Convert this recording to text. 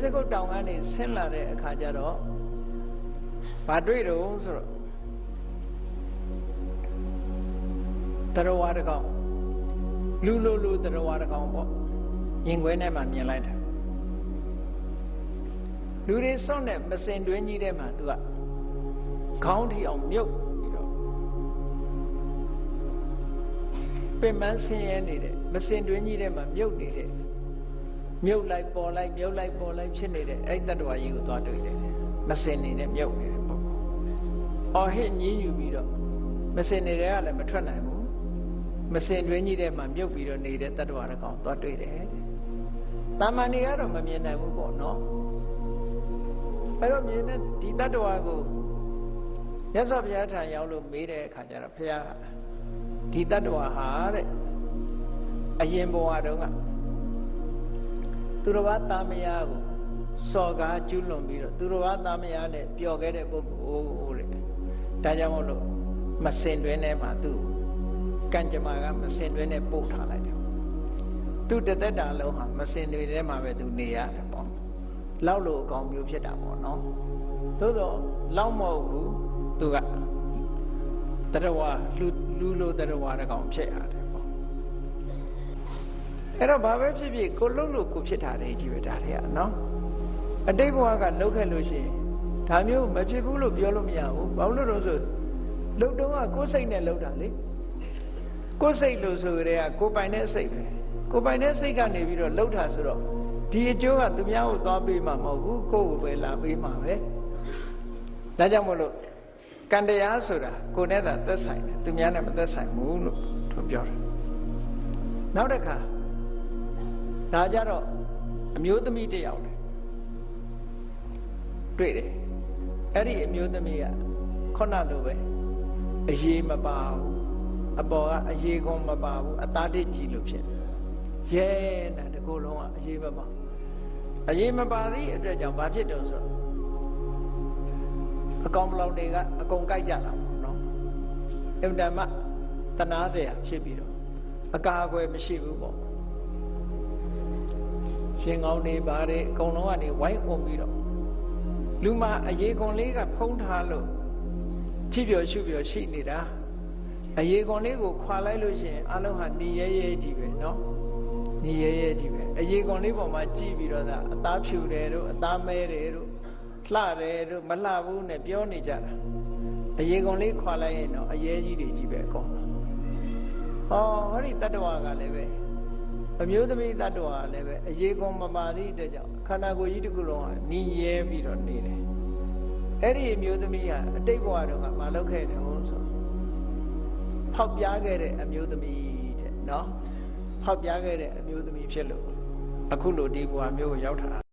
စကုတ်တောင်ကနေဆင်းလာတဲ့အခါကျတော့ဘာတွေ့တော့ဆိုတော့တရားဝါတကောင်လူတရားဝါတကောင်ပေါ့ရင်ခွဲထဲမှာမြင်လိုက်တာလူတွေစောင့်တဲ့မစင်တွင်းကြီးထဲမှာသူကခေါင်းထီအောင်မြုပ်ပြီးတော့ပင်မဆင်းရဲနေတဲ့မစင်တွင်းကြီးထဲမှာမြုပ်နေတဲ့မြုပ်လိုက်ပေါ်လိုက်မြုပ်လိုက်ပေါ်လိုက်ဖြစ်နေတဲ့အဲ့တတ္တဝါကြီးကိုသွားတွေ့တယ်မစင်နေနဲ့မြုပ်နေတယ်ပေါ့အော်ဟစ်ညည်းညူပြီးတော့မစင်နေတယ်ကလည်းမထွက်နိုင်ဘူးမစင်တွင်းကြီးထဲမှာမြုပ်ပြီးတော့နေတဲ့တတ္တဝါတစ်ကောင်သွားတွေ့တယ်တာမန်နေကတော့မမြင်နိုင်ဘူးပေါ့နော်အဲ့တော့မြင်တဲ့ဒီတတ္တဝါကိုမြတ်စွာဘုရားထံရောက်လို့မေးတဲ့အခါကျတော့ဘုရားဒီတတ္တဝါဟာတဲ့အရင်ဘဝတုန်းကသူတော်ဘာသားမယားကိုစော်ကားကျူးလွန်ပြီးတော့သူတော်ဘာသားမယားနဲ့ပျော်ခဲ့တဲ့ပုဂ္ဂိုလ်တဲ့ဒါကြောင့်မို့လို့မစင်တွင်းထဲမှာသူကံကြမ္မာကမစင်တွင်းထဲပို့ထားလိုက်တယ်သူတသက်တာလုံးဟာမစင်တွင်းထဲမှာပဲသူနေရတယ်ပေါ့လောက်လို့အကောင်မျိုးဖြစ်တာပေါ့နော်သို့တော့လောက်မဟုတ်ဘူးသူကတရားဝလူလိုတရားဝါတကောင်ဖြစ်ရတယ်ပေါ့အဲ့တော့ဘာပဲဖြစ်ဖြစ်ကိုလှုပ်လို့ကိုဖြစ်တာတွေကြီးပဲဒါတွေကနော်အတိတ်ဘဝကလှုပ်ခဲ့လို့ရှိရင်ဒါမျိုးမဖြစ်ဘူးလို့ပြောလို့မရဘူးဘာလို့လဲဆိုလှုပ်တော့ကကိုယ်စိတ်နဲ့လှုပ်တာလေကိုယ်စိတ်လို့ဆိုကြတဲ့ကကိုယ်ပိုင်တဲ့စိတ်ပဲကိုယ်ပိုင်တဲ့စိတ်ကနေပြီးတော့လှုပ်တာဆိုတော့ဒီအကျိုးကသူများကိုသွားပေးမှာမဟုတ်ဘူးကိုယ့်ကိုပဲလာပေးမှာပဲဒါကြောင့်မို့လို့ကံတရားဆိုတာကိုယ်နဲ့သာသက်ဆိုင်တယ်သူများနဲ့မသက်ဆိုင်ဘူးလို့သူပြောတယ်နောက်တစ်ခါဒါကြတော့အမျိုးသမီးတစ်ယောက်တွေ့တယ်အဲ့ဒီအမျိုးသမီးကခုနလိုပဲအရေးမပါဘူးအပေါ်ကအရေးကုန်မပါဘူးအသားတစ်ကြည့်လို့ဖြစ်ရဲတာတကူလုံးကအရေးမပါအရေးမပါသည့်အတွက်ကြောင့်ဘာဖြစ်တော့ဆိုတော့အကောင်ပလောင်တွေကအကုန်ကြိုက်ကြတာပေါ့နော်အင်တမတနာเสียဖြစ်ပြီးတော့အကာအကွယ်မရှိဘူးပေါ့ရှင်ကောင်းတွေပါတယ်အကုန်လုံးကနေဝိုင်းအုံပြီးတော့လူမအရေးကုန်လေးကဖုံးထားလို့ကြည့်ပြောရှုပြောရှိနေတာအရေးကုန်လေးကိုခွာလိုက်လို့ရှိရင်အလုံးဟာနေရဲရဲကြီးပဲเนาะနေရဲရဲကြီးပဲအရေးကုန်လေးပေါ်မှာကြည့်ပြီးတော့အသားဖြူတယ်တို့အသားမဲတယ်တို့လှတယ်တို့မလှဘူးနဲ့ပြောနေကြတာအရေးကုန်လေးခွာလိုက်ရင်တော့အရေးကြီးတွေကြီးပဲအကုန်ဟောဒီတတ္တဝါကလည်းပဲအမျိုးသမီးတ attva လည်းပဲအရေးကုန်မပါသည့်အတွက်ကြောင့်ခန္ဓာကိုယ်ကြီးတစ်ခုလုံးဟာနီးရဲပြီးတော့နေတယ်အဲ့ဒီအမျိုးသမီးဟာအတိတ်ဘဝတုန်းကမလုပ်ခဲ့တယ်ဟုတ်ဆိုဖောက်ပြားခဲ့တဲ့အမျိုးသမီးတဲ့နော်ဖောက်ပြားခဲ့တဲ့အမျိုးသမီးဖြစ်လို့အခုလိုဒီဘဝမျိုးကိုရောက်တာ